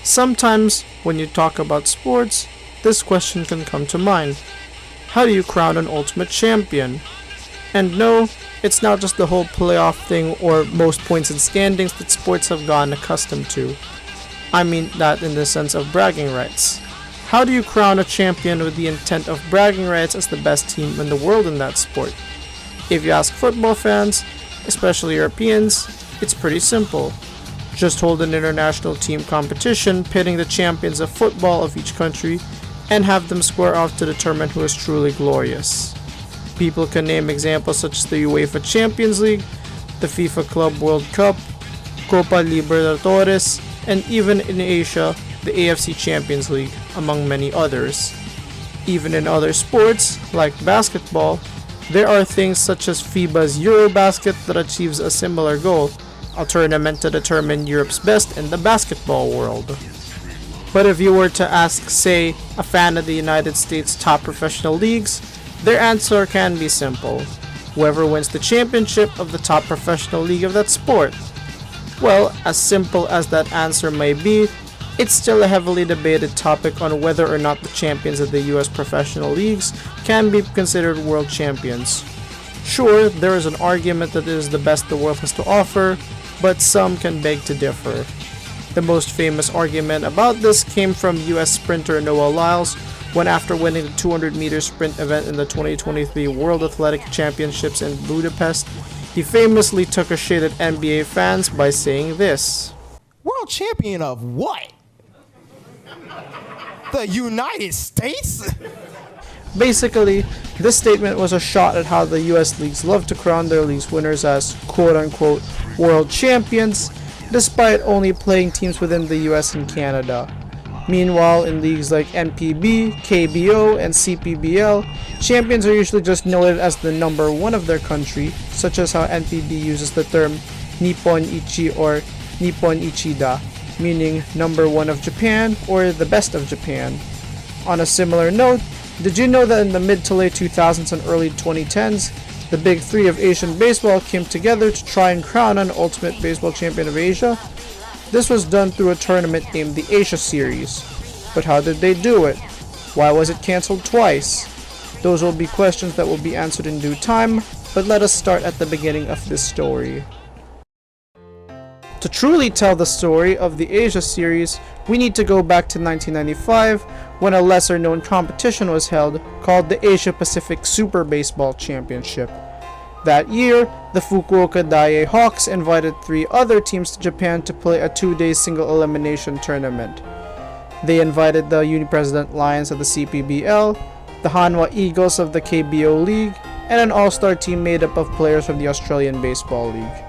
Sometimes, when you talk about sports, this question can come to mind. How do you crown an ultimate champion? And no, it's not just the whole playoff thing or most points and standings that sports have gotten accustomed to. I mean that in the sense of bragging rights. How do you crown a champion with the intent of bragging rights as the best team in the world in that sport? If you ask football fans, especially Europeans, it's pretty simple. Just hold an international team competition pitting the champions of football of each country and have them square off to determine who is truly glorious. People can name examples such as the UEFA Champions League, the FIFA Club World Cup, Copa Libertadores, and even in Asia, the AFC Champions League, among many others. Even in other sports, like basketball, there are things such as FIBA's Eurobasket that achieves a similar goal, a tournament to determine Europe's best in the basketball world. But if you were to ask, say, a fan of the United States' top professional leagues, their answer can be simple. Whoever wins the championship of the top professional league of that sport. Well, as simple as that answer may be, it's still a heavily debated topic on whether or not the champions of the US professional leagues can be considered world champions. Sure, there is an argument that it is the best the world has to offer, but some can beg to differ. The most famous argument about this came from US sprinter Noah Lyles when, after winning the 200-meter sprint event in the 2023 World Athletic Championships in Budapest, he famously took a shade at NBA fans by saying this. World champion of what? The United States? Basically, this statement was a shot at how the US leagues love to crown their league's winners as quote-unquote world champions, despite only playing teams within the US and Canada. Meanwhile, in leagues like NPB, KBO, and CPBL, champions are usually just noted as the number one of their country, such as how NPB uses the term Nippon Ichi or Nippon Ichida, meaning number one of Japan or the best of Japan. On a similar note, did you know that in the mid to late 2000s and early 2010s, the big three of Asian baseball came together to try and crown an ultimate baseball champion of Asia? This was done through a tournament named the Asia Series. But how did they do it? Why was it cancelled twice? Those will be questions that will be answered in due time, but let us start at the beginning of this story. To truly tell the story of the Asia Series, we need to go back to 1995 when a lesser known competition was held called the Asia Pacific Super Baseball Championship. That year, the Fukuoka Daiei Hawks invited 3 other teams to Japan to play a 2-day single elimination tournament. They invited the Uni-President Lions of the CPBL, the Hanwha Eagles of the KBO League, and an all-star team made up of players from the Australian Baseball League.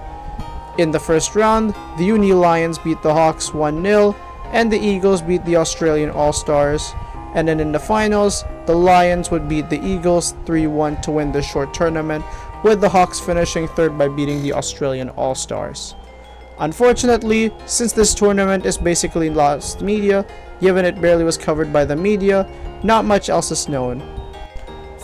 In the first round, the Uni Lions beat the Hawks 1-0, and the Eagles beat the Australian All-Stars, and then in the finals, the Lions would beat the Eagles 3-1 to win the short tournament, with the Hawks finishing third by beating the Australian All-Stars. Unfortunately, since this tournament is basically lost media, given it barely was covered by the media, not much else is known.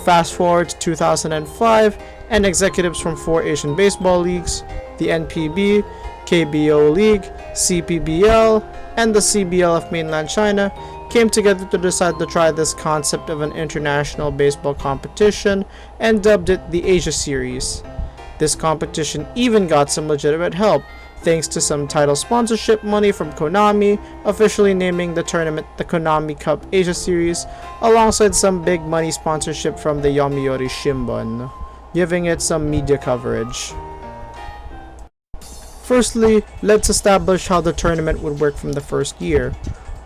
Fast forward to 2005, and executives from 4 Asian baseball leagues, the NPB, KBO League, CPBL, and the CBL of mainland China, came together to decide to try this concept of an international baseball competition and dubbed it the Asia Series. This competition even got some legitimate help, thanks to some title sponsorship money from Konami, officially naming the tournament the Konami Cup Asia Series, alongside some big money sponsorship from the Yomiuri Shimbun, giving it some media coverage. Firstly, let's establish how the tournament would work from the first year.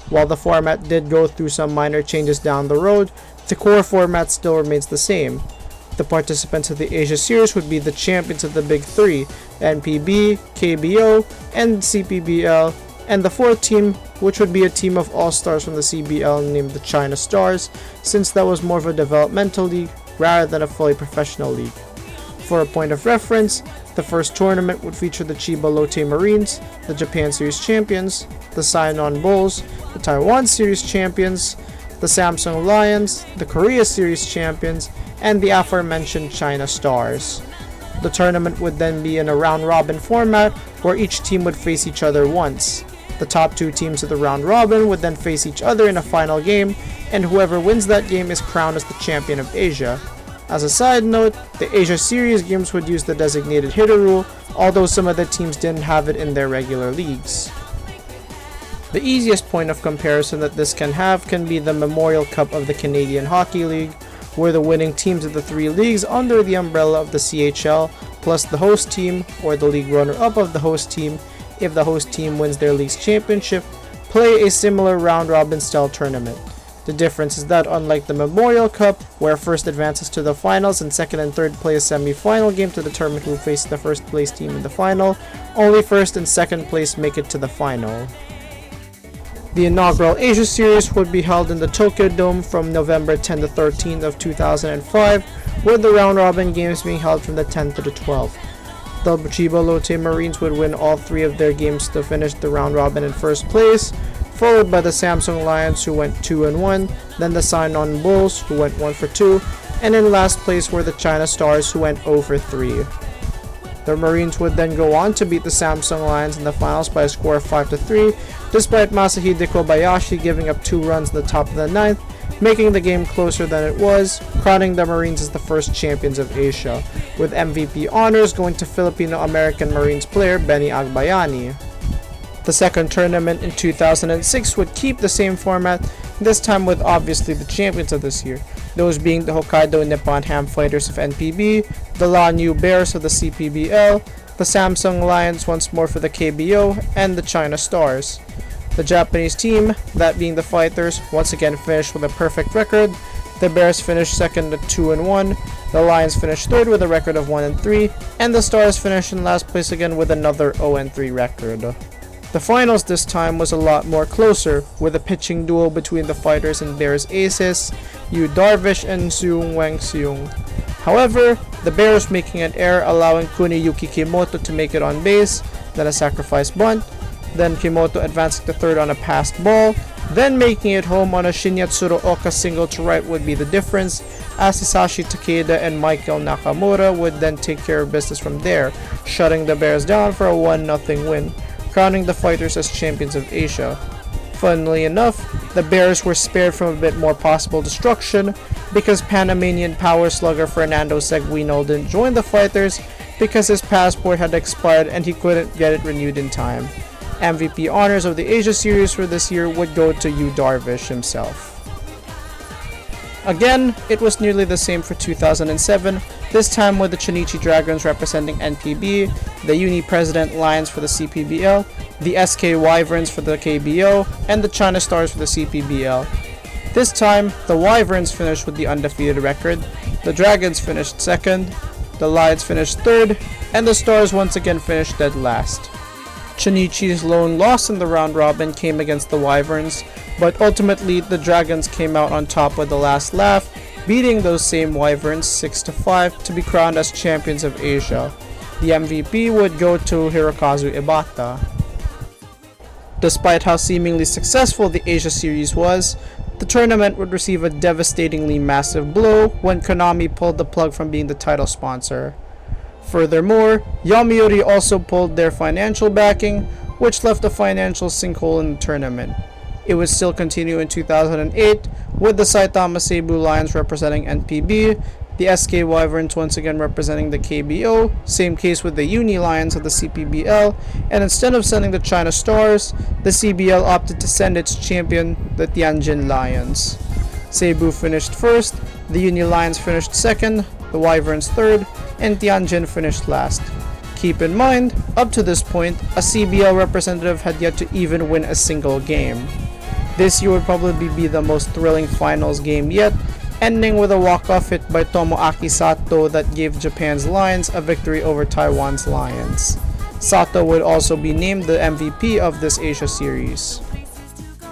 While the format did go through some minor changes down the road, the core format still remains the same. The participants of the Asia Series would be the champions of the Big Three, NPB, KBO, and CPBL, and the fourth team, which would be a team of all-stars from the CBL named the China Stars, since that was more of a developmental league rather than a fully professional league. For a point of reference, the first tournament would feature the Chiba Lotte Marines, the Japan Series champions, the Saigon Bulls, the Taiwan Series champions, the Samsung Lions, the Korea Series champions, and the aforementioned China Stars. The tournament would then be in a round-robin format where each team would face each other once. The top 2 teams of the round robin would then face each other in a final game, and whoever wins that game is crowned as the champion of Asia. As a side note, the Asia Series games would use the designated hitter rule, although some of the teams didn't have it in their regular leagues. The easiest point of comparison that this can have can be the Memorial Cup of the Canadian Hockey League, where the winning teams of the 3 leagues under the umbrella of the CHL, plus the host team, or the league runner-up of the host team, if the host team wins their league's championship, play a similar round-robin style tournament. The difference is that unlike the Memorial Cup, where first advances to the finals and second and third play a semi-final game to determine who faces the first place team in the final, only first and second place make it to the final. The inaugural Asia Series would be held in the Tokyo Dome from November 10 to 13 of 2005, with the round-robin games being held from the 10th to the 12th. The Chiba Lotte Marines would win all 3 of their games to finish the round-robin in first place, followed by the Samsung Lions, who went 2-1, then the Sainon Bulls, who went 1-2, and in last place were the China Stars, who went 0-3. The Marines would then go on to beat the Samsung Lions in the finals by a score of 5-3, despite Masahide Kobayashi giving up 2 runs in the top of the 9th, making the game closer than it was, crowning the Marines as the first champions of Asia, with MVP honors going to Filipino-American Marines player Benny Agbayani. The second tournament in 2006 would keep the same format, this time with obviously the champions of this year, those being the Hokkaido Nippon Ham Fighters of NPB, the Lanyu Bears of the CPBL, the Samsung Lions once more for the KBO, and the China Stars. The Japanese team, that being the Fighters, once again finished with a perfect record. The Bears finished second at 2-1, the Lions finished third with a record of 1-3, and the Stars finished in last place again with another 0-3 record. The finals this time was a lot more closer, with a pitching duel between the Fighters and Bears aces, Yu Darvish and Seung Wang Seung. However, the Bears making an error allowing Kuniyuki Kimoto to make it on base, then a sacrifice bunt, then Kimoto advancing to third on a passed ball, then making it home on a Shinyatsuro Oka single to right would be the difference, as Hisashi Takeda and Michael Nakamura would then take care of business from there, shutting the Bears down for a 1-0 win, crowning the Fighters as champions of Asia. Funnily enough, the Bears were spared from a bit more possible destruction because Panamanian power slugger Fernando Seguino didn't join the Fighters because his passport had expired and he couldn't get it renewed in time. MVP honors of the Asia Series for this year would go to Yu Darvish himself. Again, it was nearly the same for 2007, this time with the Chunichi Dragons representing NPB, the Uni President Lions for the CPBL, the SK Wyverns for the KBO, and the China Stars for the CPBL. This time, the Wyverns finished with the undefeated record, the Dragons finished second, the Lions finished third, and the Stars once again finished dead last. Chunichi's lone loss in the round robin came against the Wyverns, but ultimately the Dragons came out on top with the last laugh, beating those same Wyverns 6-5 to be crowned as champions of Asia. The MVP would go to Hirokazu Ibata. Despite how seemingly successful the Asia Series was, the tournament would receive a devastatingly massive blow when Konami pulled the plug from being the title sponsor. Furthermore, Yomiuri also pulled their financial backing, which left a financial sinkhole in the tournament. It would still continue in 2008, with the Saitama Seibu Lions representing NPB, the SK Wyverns once again representing the KBO, same case with the Uni Lions of the CPBL, and instead of sending the China Stars, the CBL opted to send its champion, the Tianjin Lions. Seibu finished first, the Uni Lions finished second, the Wyverns third, and Tianjin finished last. Keep in mind, up to this point, a CBL representative had yet to even win a single game. This year would probably be the most thrilling finals game yet, ending with a walk-off hit by Tomoaki Sato that gave Japan's Lions a victory over Taiwan's Lions. Sato would also be named the MVP of this Asia Series.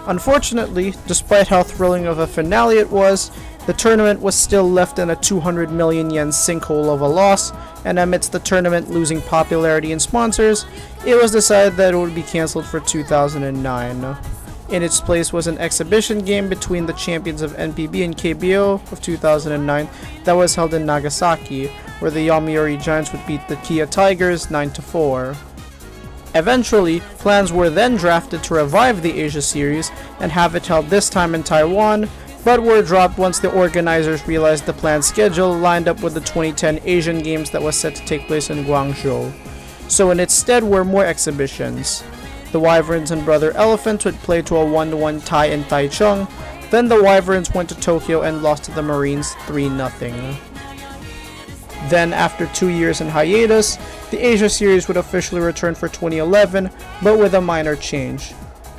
Unfortunately, despite how thrilling of a finale it was, the tournament was still left in a 200 million yen sinkhole of a loss, and amidst the tournament losing popularity and sponsors, it was decided that it would be cancelled for 2009. In its place was an exhibition game between the champions of NPB and KBO of 2009 that was held in Nagasaki, where the Yomiuri Giants would beat the Kia Tigers 9-4. Eventually, plans were then drafted to revive the Asia Series and have it held this time in Taiwan, but were dropped once the organizers realized the planned schedule lined up with the 2010 Asian Games that was set to take place in Guangzhou. So in its stead were more exhibitions. The Wyverns and Brother Elephants would play to a 1-1 tie in Taichung, then the Wyverns went to Tokyo and lost to the Marines 3-0. Then, after 2 years in hiatus, the Asia Series would officially return for 2011, but with a minor change.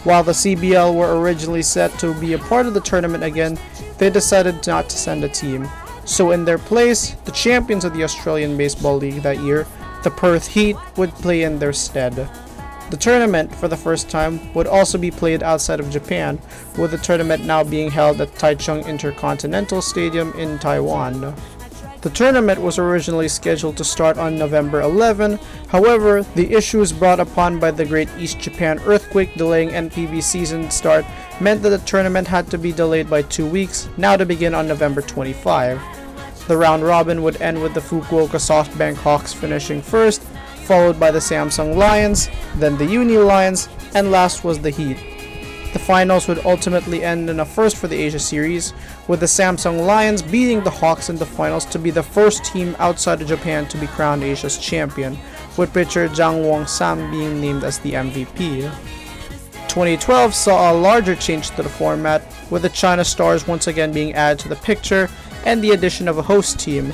While the CBL were originally set to be a part of the tournament again, they decided not to send a team. So in their place, the champions of the Australian Baseball League that year, the Perth Heat, would play in their stead. The tournament, for the first time, would also be played outside of Japan, with the tournament now being held at Taichung Intercontinental Stadium in Taiwan. The tournament was originally scheduled to start on November 11, however, the issues brought upon by the Great East Japan Earthquake delaying NPB season start meant that the tournament had to be delayed by 2 weeks, now to begin on November 25. The round robin would end with the Fukuoka SoftBank Hawks finishing first, followed by the Samsung Lions, then the Uni Lions, and last was the Heat. The finals would ultimately end in a first for the Asia Series, with the Samsung Lions beating the Hawks in the finals to be the first team outside of Japan to be crowned Asia's champion, with pitcher Jang Won-sam being named as the MVP. 2012 saw a larger change to the format, with the China Stars once again being added to the picture and the addition of a host team.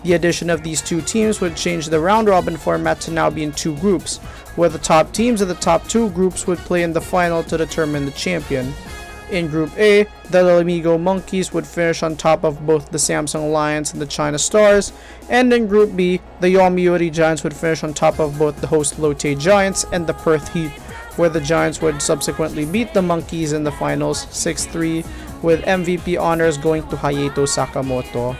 The addition of these two teams would change the round-robin format to now be in 2 groups, where the top teams of the top 2 groups would play in the final to determine the champion. In Group A, the Lamigo Monkeys would finish on top of both the Samsung Lions and the China Stars, and in Group B, the Yomiuri Giants would finish on top of both the host Lotte Giants and the Perth Heat, where the Giants would subsequently beat the Monkeys in the finals 6-3, with MVP honors going to Hayato Sakamoto.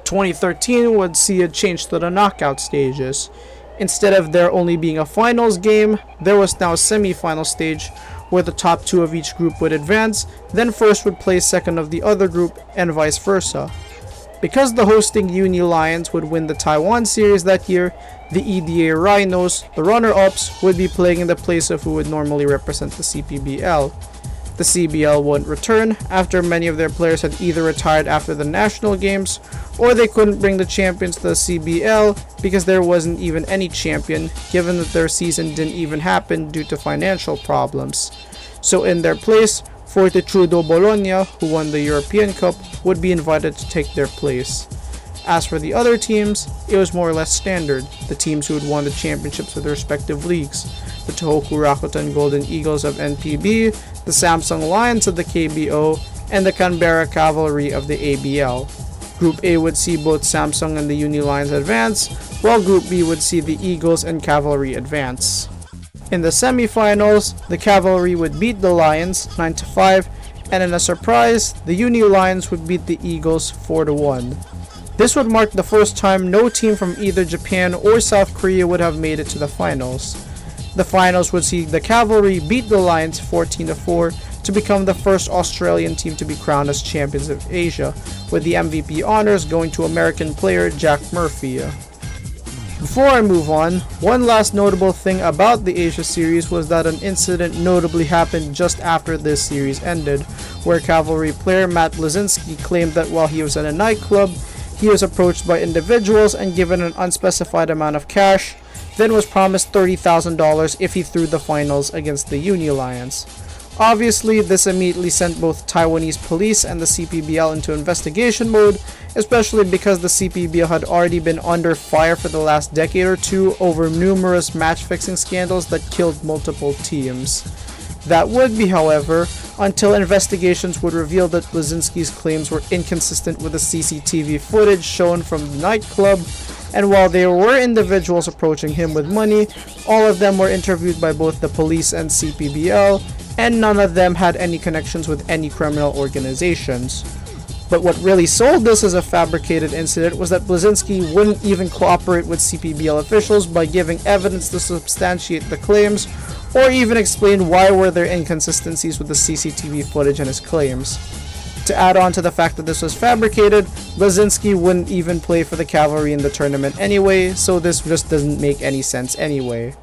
2013 would see a change to the knockout stages. Instead of there only being a finals game, there was now a semi-final stage where the top 2 of each group would advance, then first would play second of the other group, and vice versa. Because the hosting Uni Lions would win the Taiwan series that year, the EDA Rhinos, the runner-ups, would be playing in the place of who would normally represent the CPBL. The CBL wouldn't return after many of their players had either retired after the national games, or they couldn't bring the champions to the CBL because there wasn't even any champion, given that their season didn't even happen due to financial problems. So in their place, Fortitudo Bologna, who won the European Cup, would be invited to take their place. As for the other teams, it was more or less standard, the teams who had won the championships of their respective leagues, the Tohoku Rakuten Golden Eagles of NPB, the Samsung Lions of the KBO, and the Canberra Cavalry of the ABL. Group A would see both Samsung and the Uni Lions advance, while Group B would see the Eagles and Cavalry advance. In the semifinals, the Cavalry would beat the Lions 9-5, and in a surprise, the Uni Lions would beat the Eagles 4-1. This would mark the first time no team from either Japan or South Korea would have made it to the finals. The finals would see the Cavalry beat the Lions 14-4 to become the first Australian team to be crowned as champions of Asia, with the MVP honors going to American player Jack Murphy. Before I move on, one last notable thing about the Asia series was that an incident notably happened just after this series ended, where Cavalry player Matt Blazinski claimed that while he was at a nightclub, he was approached by individuals and given an unspecified amount of cash, then was promised $30,000 if he threw the finals against the Uni Lions. Obviously, this immediately sent both Taiwanese police and the CPBL into investigation mode, especially because the CPBL had already been under fire for the last decade or two over numerous match-fixing scandals that killed multiple teams. That would be, however, until investigations would reveal that Blazinski's claims were inconsistent with the CCTV footage shown from the nightclub, and while there were individuals approaching him with money, all of them were interviewed by both the police and CPBL, and none of them had any connections with any criminal organizations. But what really sold this as a fabricated incident was that Blazinski wouldn't even cooperate with CPBL officials by giving evidence to substantiate the claims, or even explain why were there inconsistencies with the CCTV footage and his claims. To add on to the fact that this was fabricated, Blazinski wouldn't even play for the Cavalry in the tournament anyway, so this just doesn't make any sense anyway.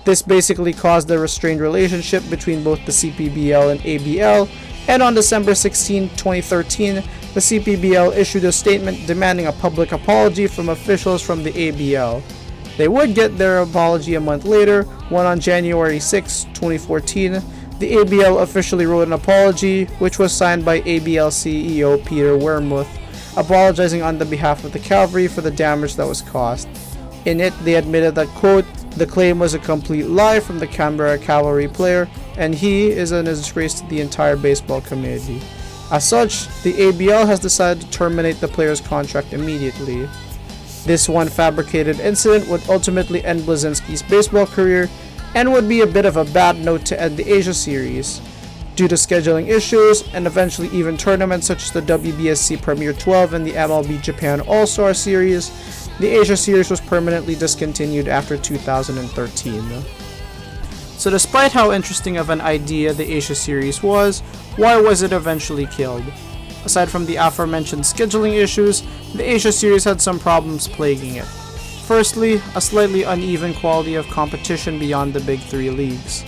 This basically caused a restrained relationship between both the CPBL and ABL, and on December 16, 2013, the CPBL issued a statement demanding a public apology from officials from the ABL. They would get their apology a month later, when on January 6, 2014, the ABL officially wrote an apology, which was signed by ABL CEO Peter Wermuth, apologizing on the behalf of the cavalry for the damage that was caused. In it, they admitted that, quote, the claim was a complete lie from the Canberra cavalry player, and he is a disgrace to the entire baseball community. As such, the ABL has decided to terminate the player's contract immediately. This one fabricated incident would ultimately end Blazinski's baseball career and would be a bit of a bad note to end the Asia Series. Due to scheduling issues and eventually even tournaments such as the WBSC Premier 12 and the MLB Japan All-Star Series, the Asia Series was permanently discontinued after 2013. So despite how interesting of an idea the Asia Series was, why was it eventually killed? Aside from the aforementioned scheduling issues, the Asia Series had some problems plaguing it. Firstly, a slightly uneven quality of competition beyond the big three leagues.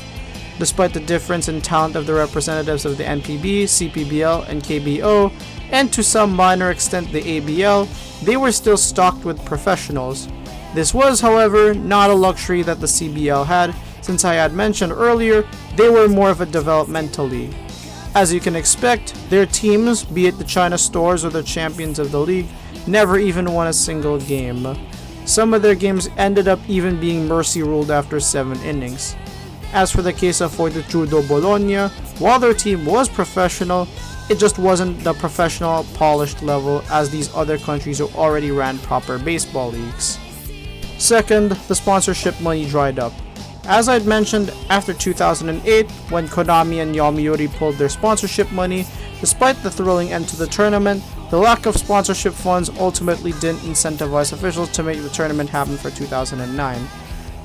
Despite the difference in talent of the representatives of the NPB, CPBL, and KBO, and to some minor extent the ABL, they were still stocked with professionals. This was, however, not a luxury that the CBL had, since I had mentioned earlier, they were more of a developmental league. As you can expect, their teams, be it the China Stars or the champions of the league, never even won a single game. Some of their games ended up even being mercy ruled after 7 innings. As for the case of Fortitudo Bologna, while their team was professional, it just wasn't the professional polished level as these other countries who already ran proper baseball leagues. Second, the sponsorship money dried up. As I'd mentioned, after 2008, when Konami and Yomiuri pulled their sponsorship money, despite the thrilling end to the tournament, the lack of sponsorship funds ultimately didn't incentivize officials to make the tournament happen for 2009.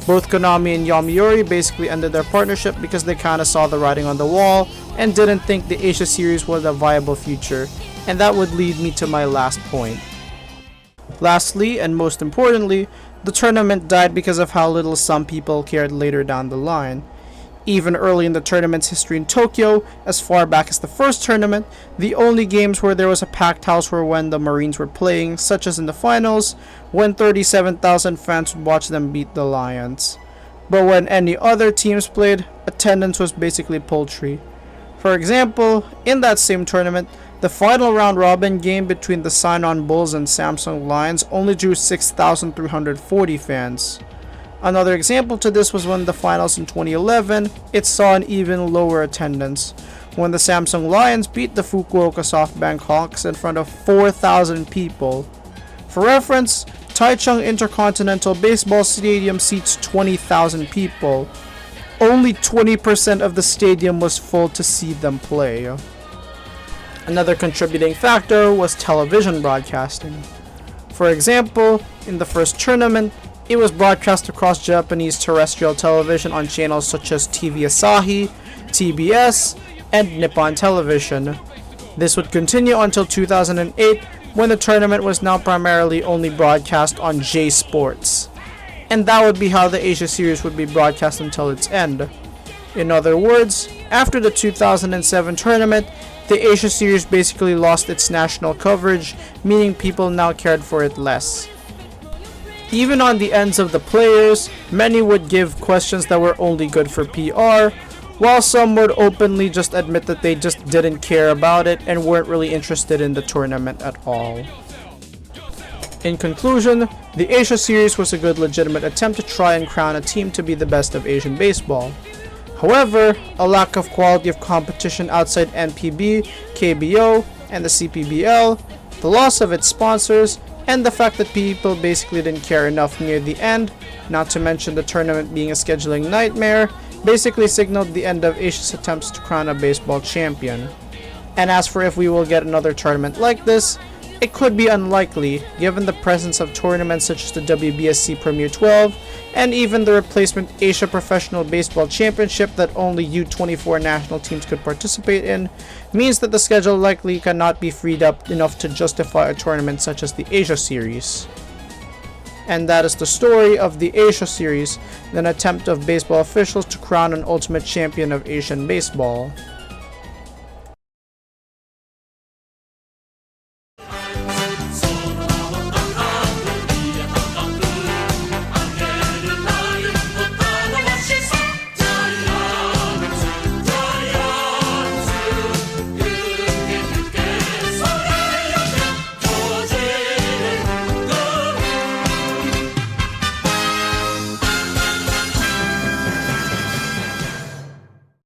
Both Konami and Yomiuri basically ended their partnership because they kinda saw the writing on the wall and didn't think the Asia Series was a viable future, and that would lead me to my last point. Lastly, and most importantly, the tournament died because of how little some people cared later down the line. Even early in the tournament's history in Tokyo, as far back as the first tournament, the only games where there was a packed house were when the Marines were playing, such as in the finals, when 37,000 fans would watch them beat the Lions. But when any other teams played, attendance was basically paltry. For example, in that same tournament, the final round-robin game between the Sainon Bulls and Samsung Lions only drew 6,340 fans. Another example to this was when the finals in 2011, it saw an even lower attendance, when the Samsung Lions beat the Fukuoka SoftBank Hawks in front of 4,000 people. For reference, Taichung Intercontinental Baseball Stadium seats 20,000 people. Only 20% of the stadium was full to see them play. Another contributing factor was television broadcasting. For example, in the first tournament, it was broadcast across Japanese terrestrial television on channels such as TV Asahi, TBS, and Nippon Television. This would continue until 2008, when the tournament was now primarily only broadcast on J Sports. And that would be how the Asia Series would be broadcast until its end. In other words, after the 2007 tournament, the Asia Series basically lost its national coverage, meaning people now cared for it less. Even on the ends of the players, many would give questions that were only good for PR, while some would openly just admit that they just didn't care about it and weren't really interested in the tournament at all. In conclusion, the Asia Series was a good legitimate attempt to try and crown a team to be the best of Asian baseball. However, a lack of quality of competition outside NPB, KBO, and the CPBL, the loss of its sponsors, and the fact that people basically didn't care enough near the end, not to mention the tournament being a scheduling nightmare, basically signaled the end of Asia's attempts to crown a baseball champion. And as for if we will get another tournament like this, it could be unlikely given the presence of tournaments such as the WBSC Premier 12 and even the replacement Asia Professional Baseball Championship that only U24 national teams could participate in, means that the schedule likely cannot be freed up enough to justify a tournament such as the Asia Series. And that is the story of the Asia Series, an attempt of baseball officials to crown an ultimate champion of Asian baseball.